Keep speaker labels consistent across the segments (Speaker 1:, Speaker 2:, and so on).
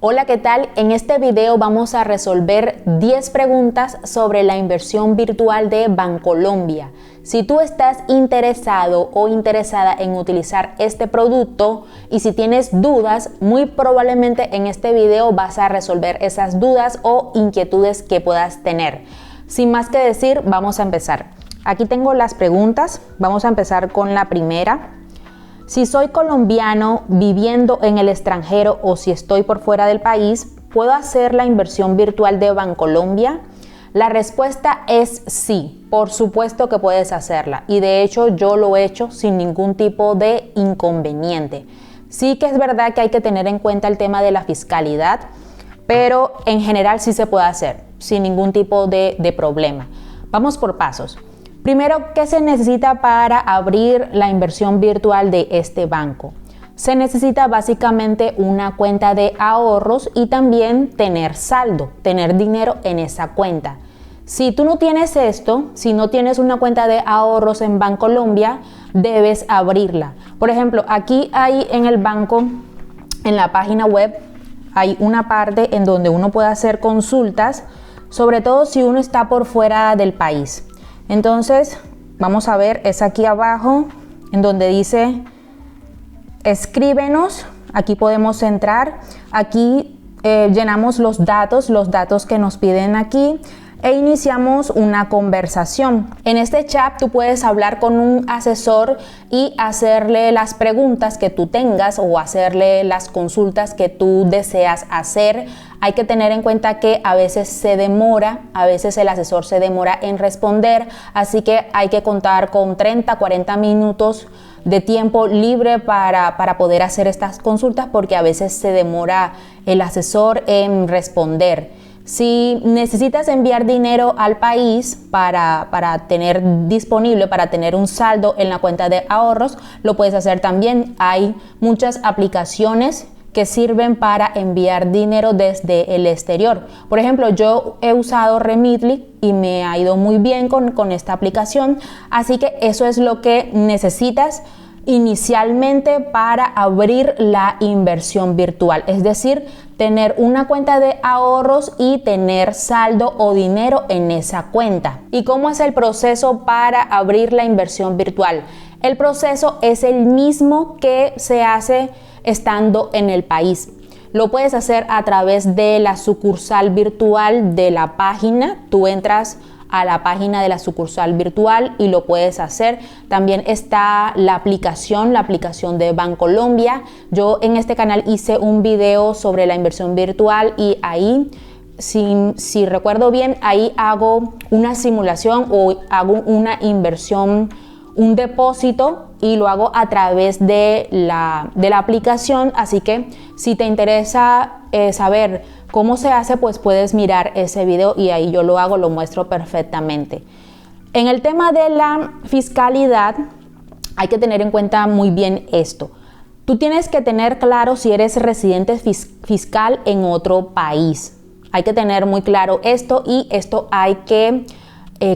Speaker 1: Hola, ¿qué tal? En este video vamos a resolver 10 preguntas sobre la inversión virtual de Bancolombia. Si tú estás interesado o interesada en utilizar este producto y si tienes dudas, muy probablemente en este video vas a resolver esas dudas o inquietudes que puedas tener. Sin más que decir, vamos a empezar. Aquí tengo las preguntas. Vamos a empezar con la primera. Si soy colombiano viviendo en el extranjero o si estoy por fuera del país, ¿puedo hacer la inversión virtual de Bancolombia? La respuesta es sí, por supuesto que puedes hacerla y de hecho yo lo he hecho sin ningún tipo de inconveniente. Sí que es verdad que hay que tener en cuenta el tema de la fiscalidad, pero en general sí se puede hacer sin ningún tipo de problema. Vamos por pasos. Primero, ¿qué se necesita para abrir la inversión virtual de este banco? Se necesita básicamente una cuenta de ahorros y también tener saldo, tener dinero en esa cuenta. Si tú no tienes esto, si no tienes una cuenta de ahorros en Bancolombia, debes abrirla. Por ejemplo, aquí hay en el banco, en la página web, hay una parte en donde uno puede hacer consultas, sobre todo si uno está por fuera del país. Entonces, vamos a ver, es aquí abajo, en donde dice, escríbenos, aquí podemos entrar, aquí llenamos los datos que nos piden aquí e iniciamos una conversación. En este chat tú puedes hablar con un asesor y hacerle las preguntas que tú tengas o hacerle las consultas que tú deseas hacer. Hay que tener en cuenta que a veces se demora, a veces el asesor se demora en responder, así que hay que contar con 30-40 minutos de tiempo libre para poder hacer estas consultas porque a veces se demora el asesor en responder. Si necesitas enviar dinero al país para tener disponible, para tener un saldo en la cuenta de ahorros, lo puedes hacer también. Hay muchas aplicaciones que sirven para enviar dinero desde el exterior. Por ejemplo, yo he usado Remitly y me ha ido muy bien con esta aplicación, así que eso es lo que necesitas inicialmente para abrir la inversión virtual, es decir, tener una cuenta de ahorros y tener saldo o dinero en esa cuenta. ¿Y cómo es el proceso para abrir la inversión virtual? El proceso es el mismo que se hace estando en el país. Lo puedes hacer a través de la sucursal virtual de la página. Tú entras a la página de la sucursal virtual y lo puedes hacer. También está la aplicación de Bancolombia. Yo en este canal hice un video sobre la inversión virtual y ahí, si recuerdo bien, ahí hago una simulación o hago una inversión, un depósito y lo hago a través de la aplicación, así que si te interesa saber cómo se hace, pues puedes mirar ese video y ahí yo lo hago, lo muestro perfectamente. En el tema de la fiscalidad, hay que tener en cuenta muy bien esto. Tú tienes que tener claro si eres residente fiscal en otro país. Hay que tener muy claro esto y esto hay que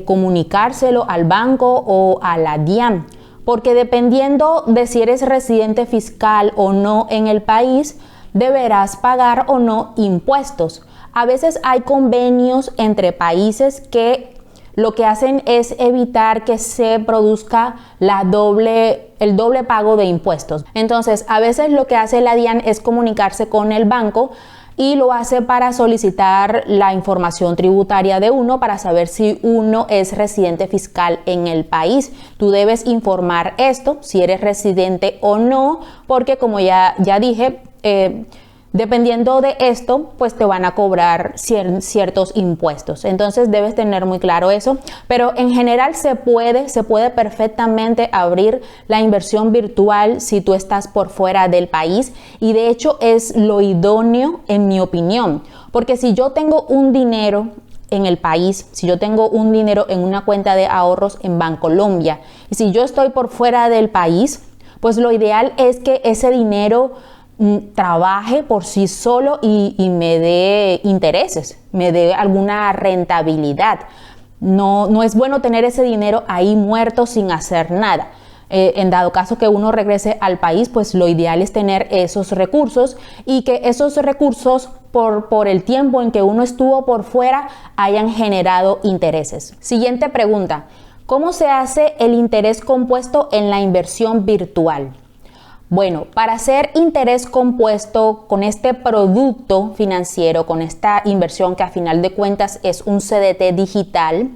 Speaker 1: comunicárselo al banco o a la DIAN, porque dependiendo de si eres residente fiscal o no en el país, deberás pagar o no impuestos. A veces hay convenios entre países que lo que hacen es evitar que se produzca el doble pago de impuestos. Entonces, a veces lo que hace la DIAN es comunicarse con el banco y lo hace para solicitar la información tributaria de uno para saber si uno es residente fiscal en el país. Tú debes informar esto, si eres residente o no, porque como ya dije, dependiendo de esto, pues te van a cobrar ciertos impuestos. Entonces debes tener muy claro eso. Pero en general se puede perfectamente abrir la inversión virtual si tú estás por fuera del país. Y de hecho es lo idóneo en mi opinión. Porque si yo tengo un dinero en el país, si yo tengo un dinero en una cuenta de ahorros en Bancolombia y si yo estoy por fuera del país, pues lo ideal es que ese dinero trabaje por sí solo y me dé intereses, me dé alguna rentabilidad. No es bueno tener ese dinero ahí muerto sin hacer nada. En dado caso que uno regrese al país, pues lo ideal es tener esos recursos y que esos recursos por el tiempo en que uno estuvo por fuera hayan generado intereses. Siguiente pregunta. ¿Cómo se hace el interés compuesto en la inversión virtual? Bueno, para hacer interés compuesto con este producto financiero, con esta inversión que a final de cuentas es un CDT digital,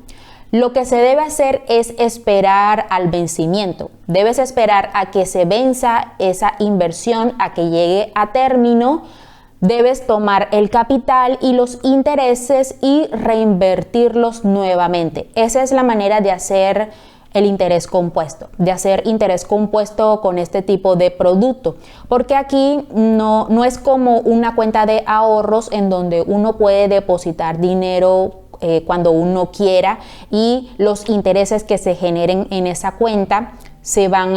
Speaker 1: lo que se debe hacer es esperar al vencimiento. Debes esperar a que se venza esa inversión, a que llegue a término. Debes tomar el capital y los intereses y reinvertirlos nuevamente. Esa es la manera de hacer el interés compuesto, con este tipo de producto, porque aquí no es como una cuenta de ahorros en donde uno puede depositar dinero cuando uno quiera y los intereses que se generen en esa cuenta se van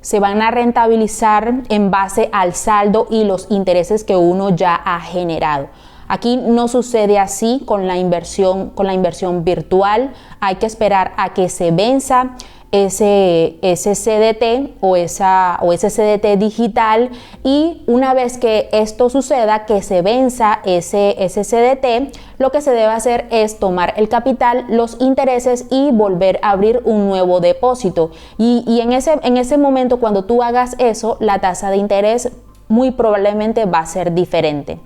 Speaker 1: se van a rentabilizar en base al saldo y los intereses que uno ya ha generado. Aquí no sucede así con la inversión virtual. Hay que esperar a que se venza ese CDT o ese CDT digital, y una vez que esto suceda, que se venza ese CDT, lo que se debe hacer es tomar el capital, los intereses y volver a abrir un nuevo depósito. Y en ese momento, cuando tú hagas eso, la tasa de interés muy probablemente va a ser diferente.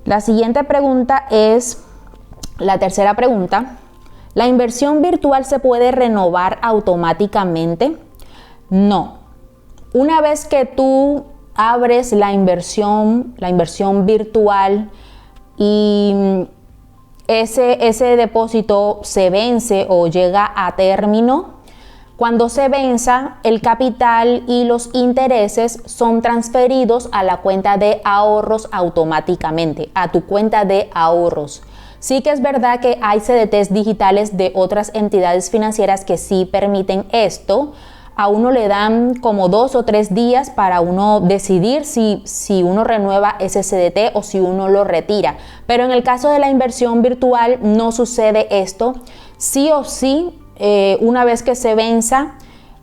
Speaker 1: La siguiente pregunta es la tercera pregunta. ¿La inversión virtual se puede renovar automáticamente? No. Una vez que tú abres la inversión virtual y ese depósito se vence o llega a término, cuando se venza, el capital y los intereses son transferidos a la cuenta de ahorros automáticamente, a tu cuenta de ahorros. Sí que es verdad que hay CDTs digitales de otras entidades financieras que sí permiten esto. A uno le dan como 2 o 3 días para uno decidir si uno renueva ese CDT o si uno lo retira. Pero en el caso de la inversión virtual no sucede esto. Sí o sí, una vez que se venza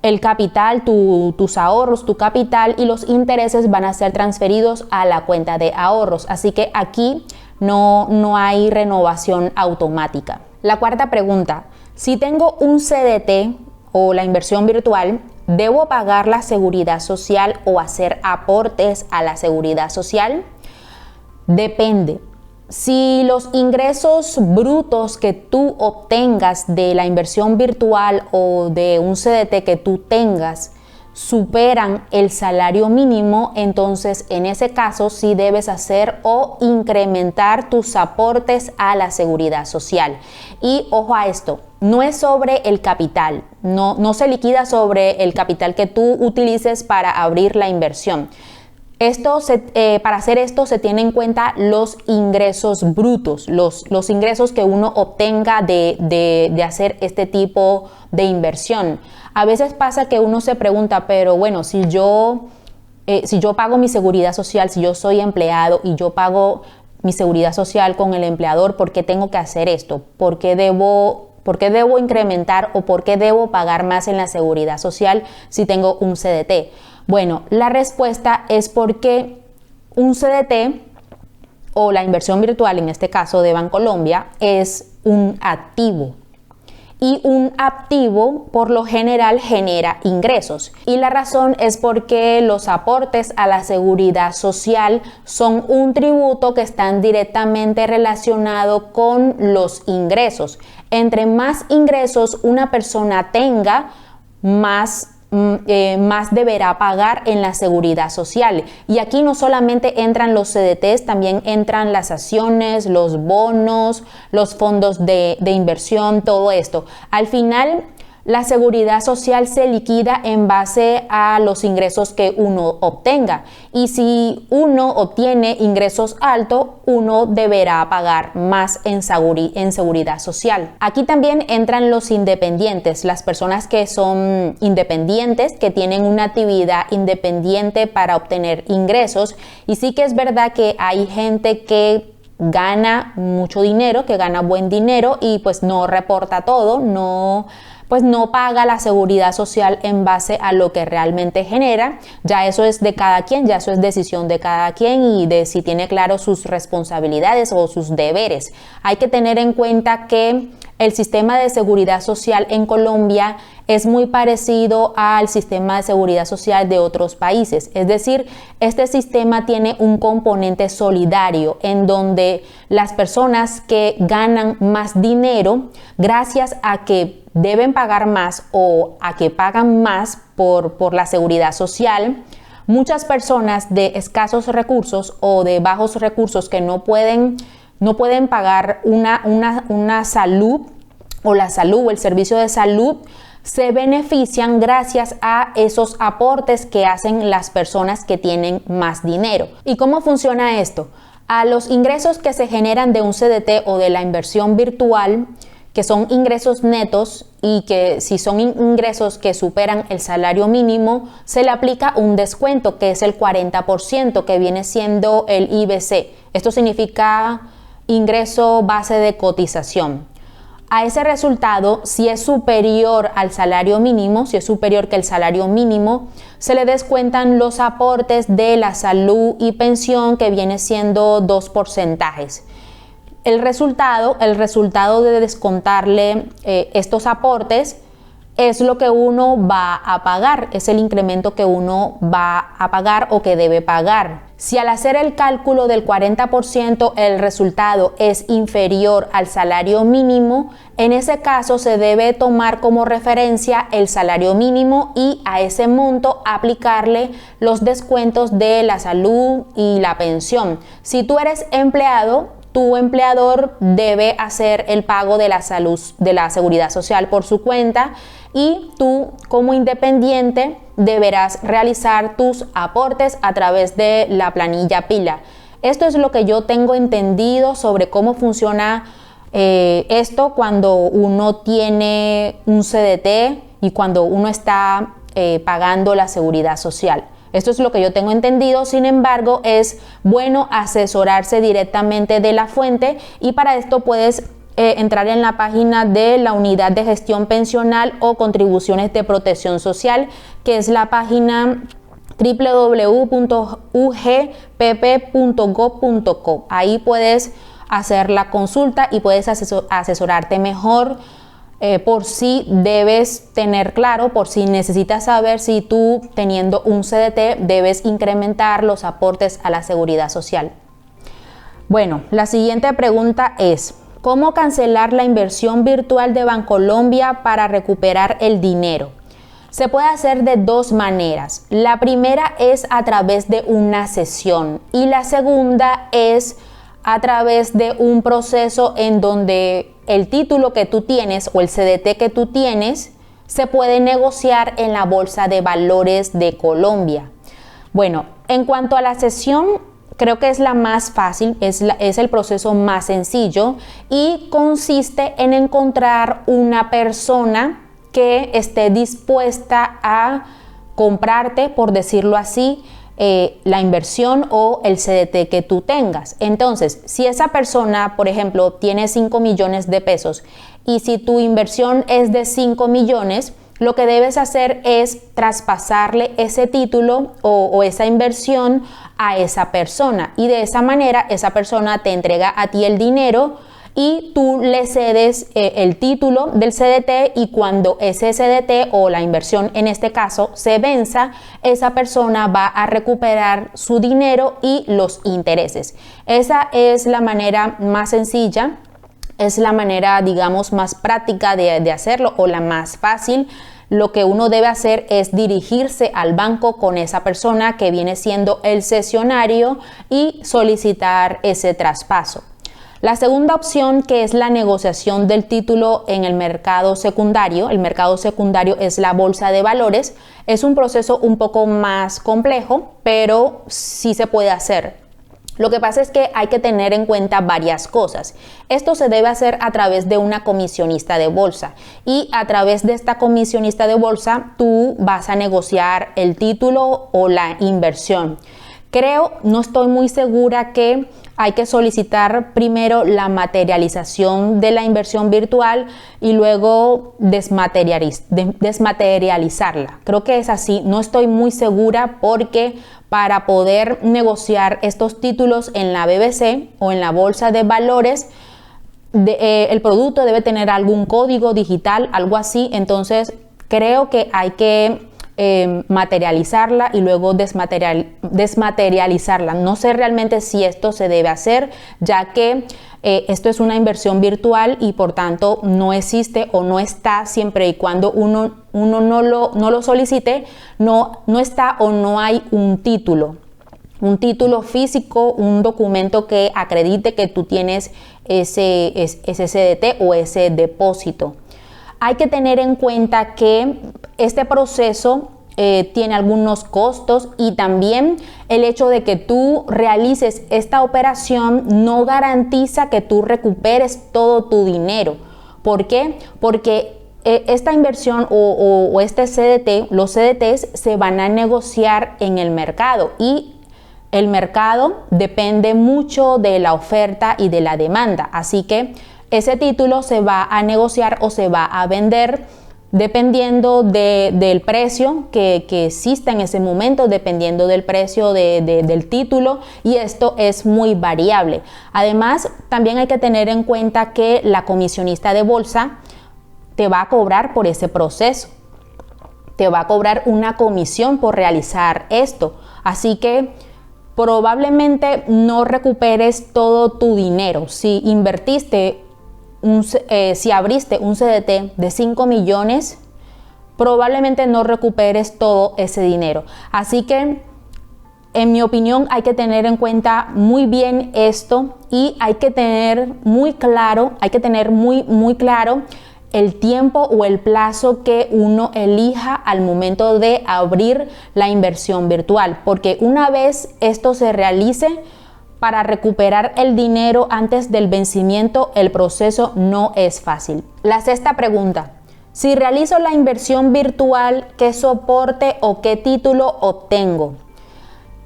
Speaker 1: el capital, tus ahorros, tu capital y los intereses van a ser transferidos a la cuenta de ahorros. Así que aquí no hay renovación automática. La cuarta pregunta. Si tengo un CDT o la inversión virtual, ¿debo pagar la seguridad social o hacer aportes a la seguridad social? Depende. Si los ingresos brutos que tú obtengas de la inversión virtual o de un CDT que tú tengas superan el salario mínimo, entonces en ese caso sí debes hacer o incrementar tus aportes a la seguridad social. Y ojo a esto, no es sobre el capital, no se liquida sobre el capital que tú utilices para abrir la inversión. Para hacer esto se tienen en cuenta los ingresos brutos, los ingresos que uno obtenga de hacer este tipo de inversión. A veces pasa que uno se pregunta, pero bueno, si yo pago mi seguridad social, si yo soy empleado y yo pago mi seguridad social con el empleador, ¿por qué tengo que hacer esto? ¿Por qué debo incrementar o por qué debo pagar más en la seguridad social si tengo un CDT? Bueno, la respuesta es porque un CDT o la inversión virtual, en este caso de Bancolombia, es un activo. Y un activo por lo general genera ingresos. Y la razón es porque los aportes a la seguridad social son un tributo que están directamente relacionados con los ingresos. Entre más ingresos una persona tenga, más deberá pagar en la seguridad social. Y aquí no solamente entran los CDTs, también entran las acciones, los bonos, los fondos de inversión, todo esto. Al final, la seguridad social se liquida en base a los ingresos que uno obtenga. Y si uno obtiene ingresos altos, uno deberá pagar más en seguridad social. Aquí también entran los independientes, las personas que son independientes, que tienen una actividad independiente para obtener ingresos. Y sí que es verdad que hay gente que gana mucho dinero, que gana buen dinero y pues no reporta todo, pues no paga la seguridad social en base a lo que realmente genera. Ya eso es de cada quien, ya eso es decisión de cada quien y de si tiene claro sus responsabilidades o sus deberes. Hay que tener en cuenta que el sistema de seguridad social en Colombia es muy parecido al sistema de seguridad social de otros países. Es decir, este sistema tiene un componente solidario en donde las personas que ganan más dinero, gracias a que deben pagar más o a que pagan más por la seguridad social, muchas personas de escasos recursos o de bajos recursos que no pueden pagar una salud o la salud o el servicio de salud, se benefician gracias a esos aportes que hacen las personas que tienen más dinero. ¿Y cómo funciona esto? A los ingresos que se generan de un CDT o de la inversión virtual, que son ingresos netos y que si son ingresos que superan el salario mínimo, se le aplica un descuento que es el 40%, que viene siendo el IBC. Esto significa ingreso base de cotización. A ese resultado, si es superior al salario mínimo, si es superior que el salario mínimo, se le descuentan los aportes de la salud y pensión, que viene siendo 2 porcentajes. El resultado de descontarle estos aportes es lo que uno va a pagar, es el incremento que uno va a pagar o que debe pagar. Si al hacer el cálculo del 40% el resultado es inferior al salario mínimo, en ese caso se debe tomar como referencia el salario mínimo y a ese monto aplicarle los descuentos de la salud y la pensión. Si tú eres empleado, tu empleador debe hacer el pago de la salud, de la seguridad social por su cuenta, y tú como independiente deberás realizar tus aportes a través de la planilla Pila. Esto es lo que yo tengo entendido sobre cómo funciona esto cuando uno tiene un CDT y cuando uno está pagando la seguridad social. Esto es lo que yo tengo entendido. Sin embargo, es bueno asesorarse directamente de la fuente, y para esto puedes entrar en la página de la Unidad de Gestión Pensional o Contribuciones de Protección Social, que es la página www.ugpp.gov.co. Ahí puedes hacer la consulta y puedes asesorarte mejor. Por si debes tener claro, por si necesitas saber si tú, teniendo un CDT, debes incrementar los aportes a la seguridad social. Bueno, la siguiente pregunta es: ¿cómo cancelar la inversión virtual de Bancolombia para recuperar el dinero? Se puede hacer de dos maneras. La primera es a través de una cesión y la segunda es a través de un proceso en donde el título que tú tienes o el CDT que tú tienes se puede negociar en la Bolsa de Valores de Colombia. Bueno, en cuanto a la cesión, creo que es la más fácil, es el proceso más sencillo y consiste en encontrar una persona que esté dispuesta a comprarte, por decirlo así, la inversión o el CDT que tú tengas. Entonces, si esa persona, por ejemplo, tiene 5 millones de pesos y si tu inversión es de 5 millones, lo que debes hacer es traspasarle ese título o esa inversión a esa persona, y de esa manera esa persona te entrega a ti el dinero y tú le cedes el título del CDT, y cuando ese CDT o la inversión en este caso se venza, esa persona va a recuperar su dinero y los intereses. Esa es la manera más sencilla, es la manera, digamos, más práctica de hacerlo, o la más fácil. Lo que uno debe hacer es dirigirse al banco con esa persona que viene siendo el cesionario y solicitar ese traspaso. La segunda opción, que es la negociación del título en el mercado secundario es la bolsa de valores, es un proceso un poco más complejo, pero sí se puede hacer. Lo que pasa es que hay que tener en cuenta varias cosas. Esto se debe hacer a través de una comisionista de bolsa, y a través de esta comisionista de bolsa tú vas a negociar el título o la inversión. No estoy muy segura que hay que solicitar primero la materialización de la inversión virtual y luego desmaterializarla. Creo que es así, no estoy muy segura porque para poder negociar estos títulos en la BBC o en la bolsa de valores, el producto debe tener algún código digital, algo así, entonces creo que hay que materializarla y luego desmaterializarla. No sé realmente si esto se debe hacer, ya que esto es una inversión virtual y por tanto no existe o no está siempre y cuando uno no lo solicite, no está o no hay un título físico, un documento que acredite que tú tienes ese CDT o ese depósito. Hay que tener en cuenta que este proceso tiene algunos costos y también el hecho de que tú realices esta operación no garantiza que tú recuperes todo tu dinero. ¿Por qué? Porque esta inversión o este CDT, los CDTs se van a negociar en el mercado y el mercado depende mucho de la oferta y de la demanda. Así que ese título se va a negociar o se va a vender dependiendo del precio que exista en ese momento, dependiendo del precio del título, y esto es muy variable. Además, también hay que tener en cuenta que la comisionista de bolsa te va a cobrar por ese proceso. Te va a cobrar una comisión por realizar esto. Así que probablemente no recuperes todo tu dinero. Si invertiste si abriste un CDT de 5 millones, probablemente no recuperes todo ese dinero. Así que, en mi opinión, hay que tener en cuenta muy bien esto y hay que tener muy claro el tiempo o el plazo que uno elija al momento de abrir la inversión virtual, porque una vez esto se realice, para recuperar el dinero antes del vencimiento, el proceso no es fácil. La sexta pregunta: si realizo la inversión virtual, ¿qué soporte o qué título obtengo?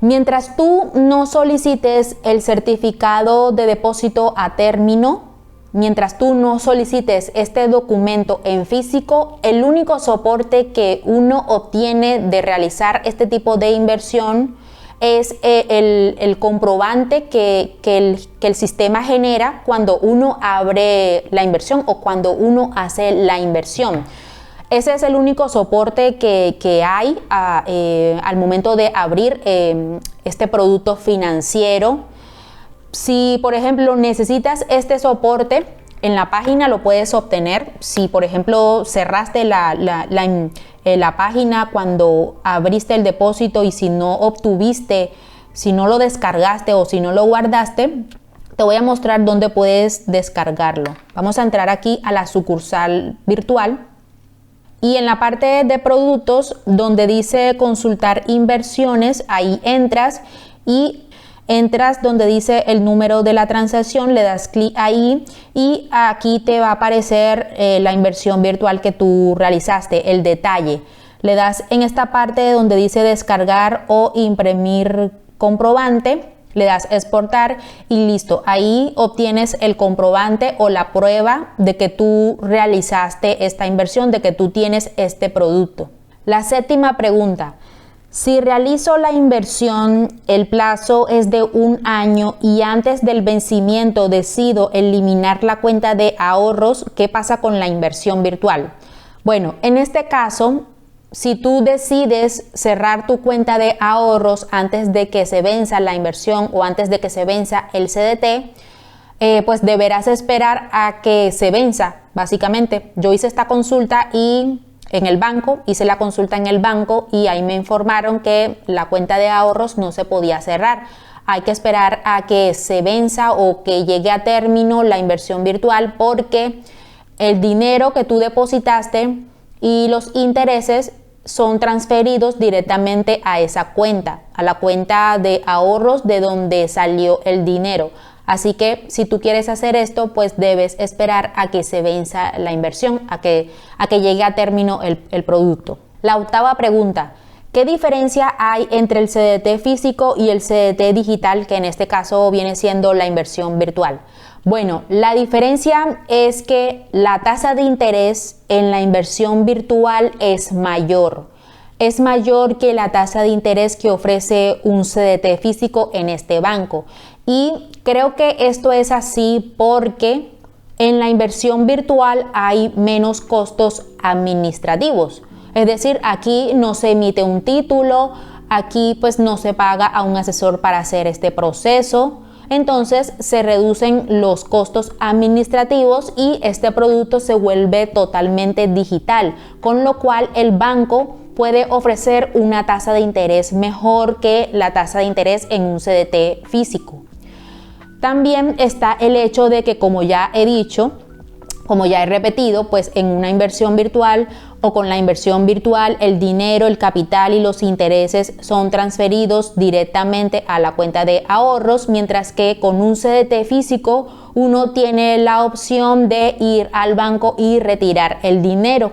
Speaker 1: Mientras tú no solicites el certificado de depósito a término, mientras tú no solicites este documento en físico, el único soporte que uno obtiene de realizar este tipo de inversión es el comprobante que el sistema genera cuando uno abre la inversión o cuando uno hace la inversión. Ese es el único soporte que hay al momento de abrir este producto financiero. Si, por ejemplo, necesitas este soporte, en la página lo puedes obtener. Si, por ejemplo, cerraste la página cuando abriste el depósito y si no obtuviste, si no lo descargaste o si no lo guardaste, te voy a mostrar dónde puedes descargarlo. Vamos a entrar aquí a la sucursal virtual y en la parte de productos donde dice consultar inversiones, ahí entras donde dice el número de la transacción, le das clic ahí y aquí te va a aparecer la inversión virtual que tú realizaste, el detalle. Le das en esta parte donde dice descargar o imprimir comprobante, le das exportar y listo. Ahí obtienes el comprobante o la prueba de que tú realizaste esta inversión, de que tú tienes este producto. La séptima pregunta: si realizo la inversión, el plazo es de 1 año y antes del vencimiento decido eliminar la cuenta de ahorros, ¿qué pasa con la inversión virtual? Bueno, en este caso, si tú decides cerrar tu cuenta de ahorros antes de que se venza la inversión o antes de que se venza el CDT, pues deberás esperar a que se venza, básicamente. Yo hice esta consulta en el banco, hice la consulta en el banco y ahí me informaron que la cuenta de ahorros no se podía cerrar. Hay que esperar a que se venza o que llegue a término la inversión virtual, porque el dinero que tú depositaste y los intereses son transferidos directamente a esa cuenta, a la cuenta de ahorros de donde salió el dinero. Así que si tú quieres hacer esto, pues debes esperar a que se venza la inversión, a que llegue a término el producto. La octava pregunta: ¿Qué diferencia hay entre el CDT físico y el CDT digital, que en este caso viene siendo la inversión virtual? Bueno, la diferencia es que la tasa de interés en la inversión virtual es mayor. Es mayor que la tasa de interés que ofrece un CDT físico en este banco. Y creo que esto es así porque en la inversión virtual hay menos costos administrativos. Es decir, aquí no se emite un título, aquí pues no se paga a un asesor para hacer este proceso. Entonces se reducen los costos administrativos y este producto se vuelve totalmente digital, con lo cual el banco puede ofrecer una tasa de interés mejor que la tasa de interés en un CDT físico. También está el hecho de que, como ya he dicho, como ya he repetido, pues en una inversión virtual o con la inversión virtual, el dinero, el capital y los intereses son transferidos directamente a la cuenta de ahorros, mientras que con un CDT físico uno tiene la opción de ir al banco y retirar el dinero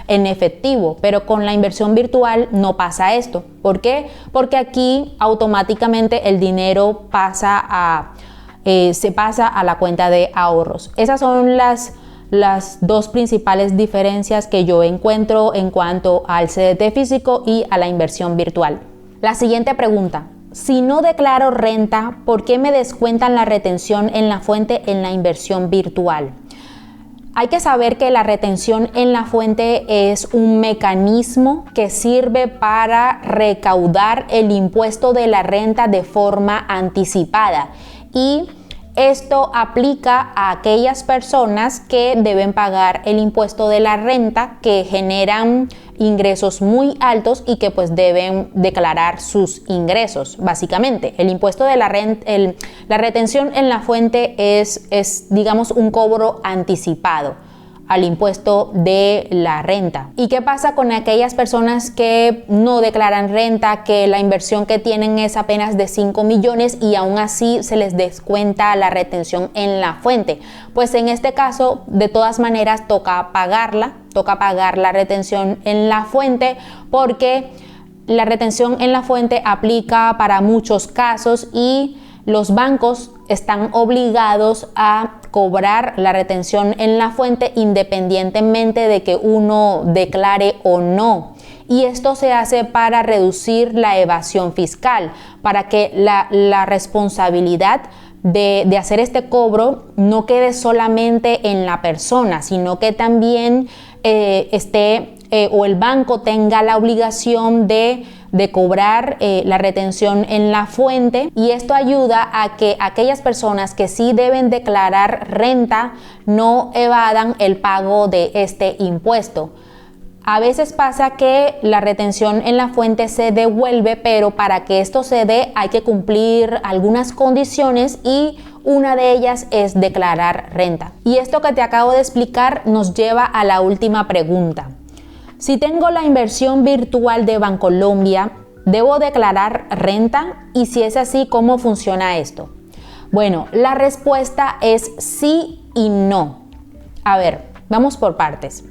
Speaker 1: en efectivo, pero con la inversión virtual no pasa esto. ¿Por qué? Porque aquí automáticamente el dinero se pasa a la cuenta de ahorros. Esas son las dos principales diferencias que yo encuentro en cuanto al CDT físico y a la inversión virtual. La siguiente pregunta: si no declaro renta, ¿por qué me descuentan la retención en la fuente en la inversión virtual? Hay que saber que la retención en la fuente es un mecanismo que sirve para recaudar el impuesto de la renta de forma anticipada, y esto aplica a aquellas personas que deben pagar el impuesto de la renta, que generan ingresos muy altos y que pues deben declarar sus ingresos. Básicamente, el impuesto de la retención en la fuente es digamos un cobro anticipado al impuesto de la renta. ¿Y qué pasa con aquellas personas que no declaran renta, que la inversión que tienen es apenas de 5 millones y aún así se les descuenta la retención en la fuente? Pues en este caso, de todas maneras, toca pagar la retención en la fuente, porque la retención en la fuente aplica para muchos casos y los bancos están obligados a cobrar la retención en la fuente independientemente de que uno declare o no. Y esto se hace para reducir la evasión fiscal, para que la responsabilidad de hacer este cobro no quede solamente en la persona, sino que también o el banco tenga la obligación de cobrar la retención en la fuente, y esto ayuda a que aquellas personas que sí deben declarar renta no evadan el pago de este impuesto. A veces pasa que la retención en la fuente se devuelve, pero para que esto se dé hay que cumplir algunas condiciones y una de ellas es declarar renta. Y esto que te acabo de explicar nos lleva a la última pregunta. Si tengo la inversión virtual de Bancolombia, ¿debo declarar renta? Y si es así, ¿cómo funciona esto? Bueno, la respuesta es sí y no. A ver, vamos por partes.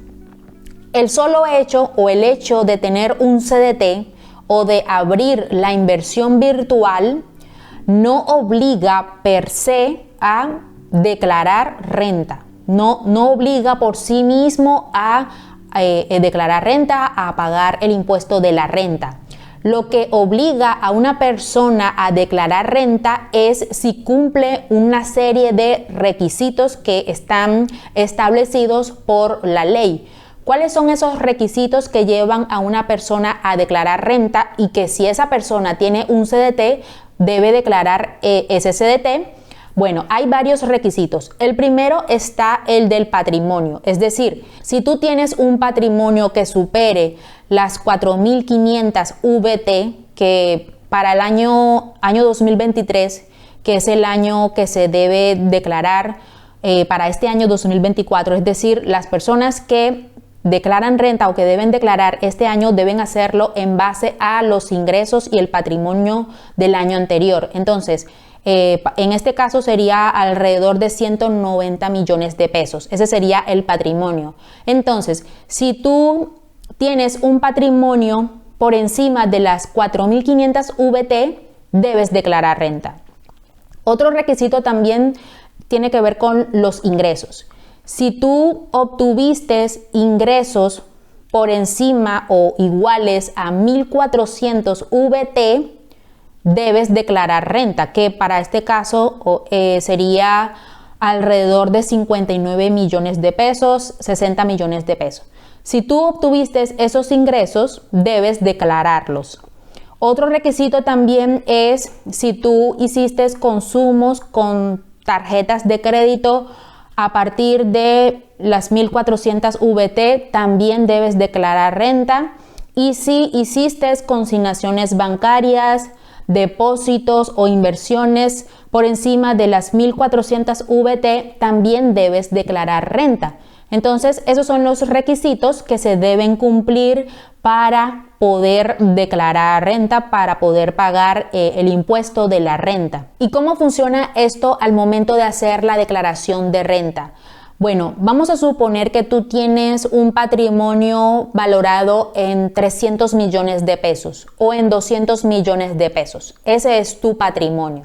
Speaker 1: El solo hecho o el hecho de tener un CDT o de abrir la inversión virtual no obliga per se a declarar renta. No obliga por sí mismo a declarar renta, a pagar el impuesto de la renta. Lo que obliga a una persona a declarar renta es si cumple una serie de requisitos que están establecidos por la ley. ¿Cuáles son esos requisitos que llevan a una persona a declarar renta y que si esa persona tiene un CDT debe declarar ese CDT? Bueno, hay varios requisitos. El primero está el del patrimonio, es decir, si tú tienes un patrimonio que supere las 4.500 VT, que para el año 2023, que es el año que se debe declarar para este año 2024, es decir, las personas que declaran renta o que deben declarar este año deben hacerlo en base a los ingresos y el patrimonio del año anterior. Entonces, en este caso sería alrededor de 190 millones de pesos. Ese sería el patrimonio. Entonces, si tú tienes un patrimonio por encima de las 4.500 VT, debes declarar renta. Otro requisito también tiene que ver con los ingresos. Si tú obtuviste ingresos por encima o iguales a 1.400 VT, debes declarar renta, que para este caso sería alrededor de 59 millones de pesos, 60 millones de pesos. Si tú obtuviste esos ingresos, debes declararlos. Otro requisito también es si tú hiciste consumos con tarjetas de crédito a partir de las 1.400 VT, también debes declarar renta. Y si hiciste consignaciones bancarias, depósitos o inversiones por encima de las 1.400 VT, también debes declarar renta. Entonces, esos son los requisitos que se deben cumplir para poder declarar renta, para poder pagar el impuesto de la renta. ¿Y cómo funciona esto al momento de hacer la declaración de renta? Bueno, vamos a suponer que tú tienes un patrimonio valorado en 300 millones de pesos o en 200 millones de pesos. Ese es tu patrimonio.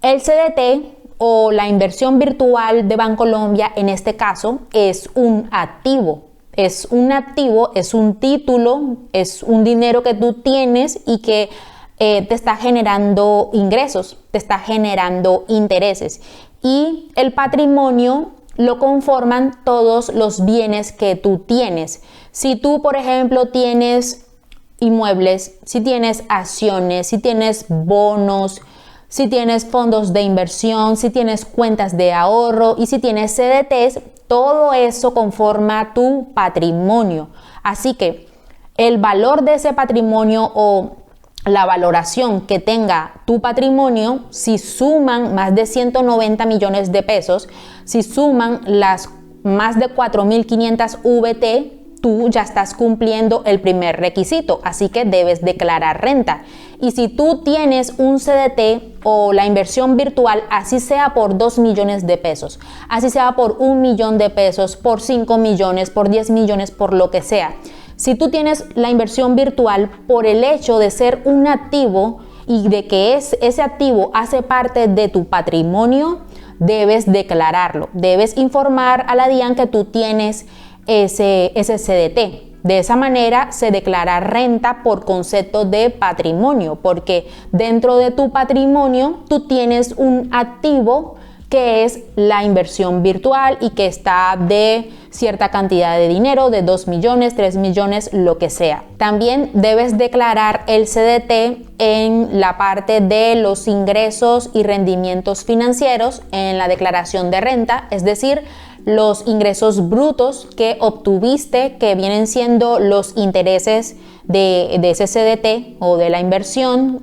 Speaker 1: El CDT o la inversión virtual de Bancolombia, en este caso, es un activo. Es un activo, es un título, es un dinero que tú tienes y que te está generando ingresos, te está generando intereses. Y el patrimonio lo conforman todos los bienes que tú tienes. Si tú, por ejemplo, tienes inmuebles, si tienes acciones, si tienes bonos, si tienes fondos de inversión, si tienes cuentas de ahorro y si tienes CDTs, todo eso conforma tu patrimonio. Así que el valor de ese patrimonio o la valoración que tenga tu patrimonio, si suman más de 190 millones de pesos, si suman las más de 4.500 VT, tú ya estás cumpliendo el primer requisito, así que debes declarar renta. Y si tú tienes un CDT o la inversión virtual, así sea por 2 millones de pesos, así sea por 1 millón de pesos, por 5 millones, por 10 millones, por lo que sea. Si tú tienes la inversión virtual, por el hecho de ser un activo y de que ese activo hace parte de tu patrimonio, debes declararlo. Debes informar a la DIAN que tú tienes ese CDT. De esa manera se declara renta por concepto de patrimonio, porque dentro de tu patrimonio tú tienes un activo que es la inversión virtual y que está de cierta cantidad de dinero, de 2 millones, 3 millones, lo que sea. También debes declarar el CDT en la parte de los ingresos y rendimientos financieros en la declaración de renta, es decir, los ingresos brutos que obtuviste, que vienen siendo los intereses de ese CDT o de la inversión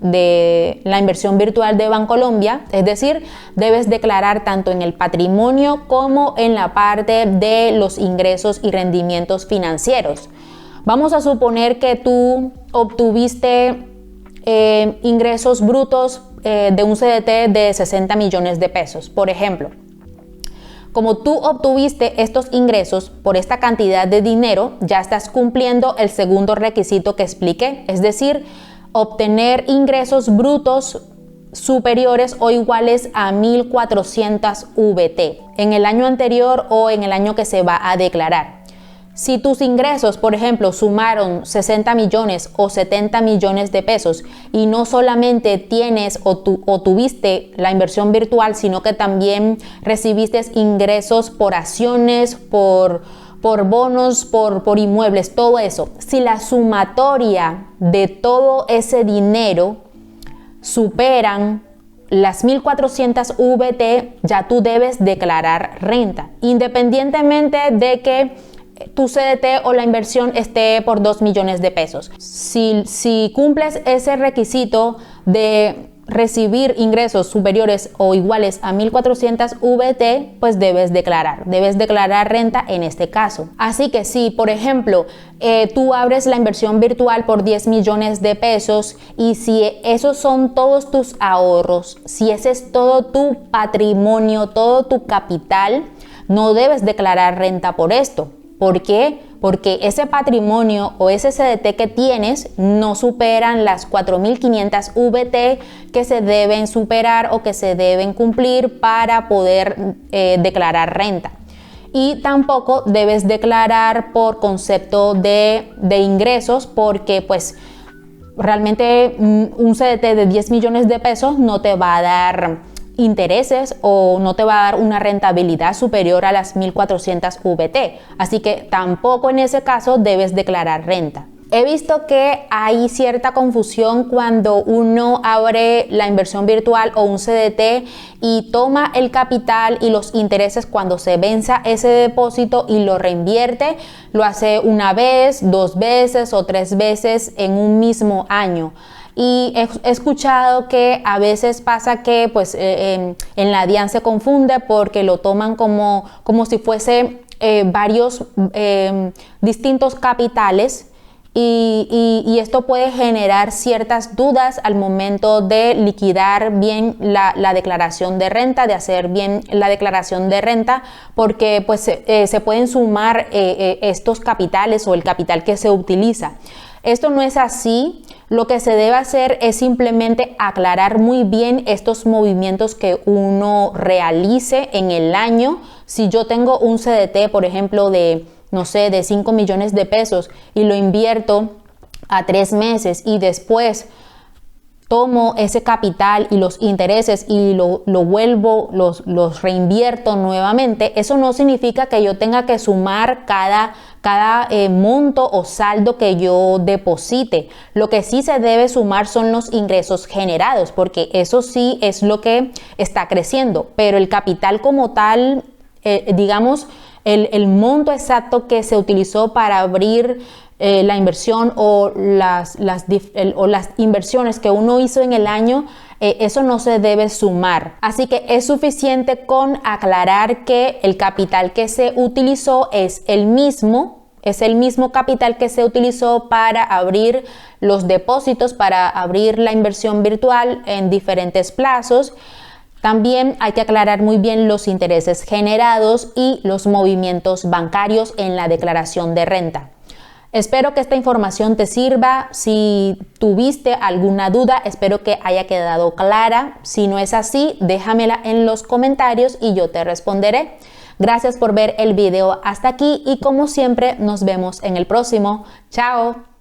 Speaker 1: virtual de Bancolombia. Es decir, debes declarar tanto en el patrimonio como en la parte de los ingresos y rendimientos financieros. Vamos a suponer que tú obtuviste ingresos brutos de un CDT de 60 millones de pesos, por ejemplo. Como tú obtuviste estos ingresos por esta cantidad de dinero, ya estás cumpliendo el segundo requisito que expliqué, es decir, obtener ingresos brutos superiores o iguales a 1.400 VT en el año anterior o en el año que se va a declarar. Si tus ingresos, por ejemplo, sumaron 60 millones o 70 millones de pesos y no solamente tienes o tuviste la inversión virtual, sino que también recibiste ingresos por acciones, por bonos, por inmuebles, todo eso. Si la sumatoria de todo ese dinero superan las 1.400 VT, ya tú debes declarar renta, independientemente de que tu CDT o la inversión esté por 2 millones de pesos. Si cumples ese requisito de recibir ingresos superiores o iguales a 1.400 VT, pues debes declarar renta en este caso. Así que si, por ejemplo, tú abres la inversión virtual por 10 millones de pesos y si esos son todos tus ahorros, si ese es todo tu patrimonio, todo tu capital, no debes declarar renta por esto. ¿Por qué? porque ese patrimonio o ese CDT que tienes no superan las 4.500 VT que se deben superar o que se deben cumplir para poder declarar renta. Y tampoco debes declarar por concepto de ingresos, porque pues realmente un CDT de 10 millones de pesos no te va a dar intereses o no te va a dar una rentabilidad superior a las 1.400 VT. Así que tampoco en ese caso debes declarar renta. He visto que hay cierta confusión cuando uno abre la inversión virtual o un CDT y toma el capital y los intereses cuando se venza ese depósito y lo reinvierte. Lo hace una vez, 2 veces o 3 veces en un mismo año. Y he escuchado que a veces pasa que pues, en la DIAN se confunde porque lo toman como si fuese varios distintos capitales. Y esto puede generar ciertas dudas al momento de liquidar bien la declaración de renta, de hacer bien la declaración de renta, porque pues se pueden sumar estos capitales o el capital que se utiliza. Esto no es así. Lo que se debe hacer es simplemente aclarar muy bien estos movimientos que uno realice en el año. Si yo tengo un CDT, por ejemplo, de 5 millones de pesos y lo invierto a 3 meses y después tomo ese capital y los intereses y los reinvierto nuevamente, eso no significa que yo tenga que sumar cada monto o saldo que yo deposite. Lo que sí se debe sumar son los ingresos generados, porque eso sí es lo que está creciendo, pero el capital como tal, digamos, el monto exacto que se utilizó para abrir la inversión o las inversiones que uno hizo en el año, eso no se debe sumar. Así que es suficiente con aclarar que el capital que se utilizó es el mismo capital que se utilizó para abrir los depósitos, para abrir la inversión virtual en diferentes plazos. También hay que aclarar muy bien los intereses generados y los movimientos bancarios en la declaración de renta. Espero que esta información te sirva. Si tuviste alguna duda, espero que haya quedado clara. Si no es así, déjamela en los comentarios y yo te responderé. Gracias por ver el video hasta aquí y como siempre nos vemos en el próximo. ¡Chao!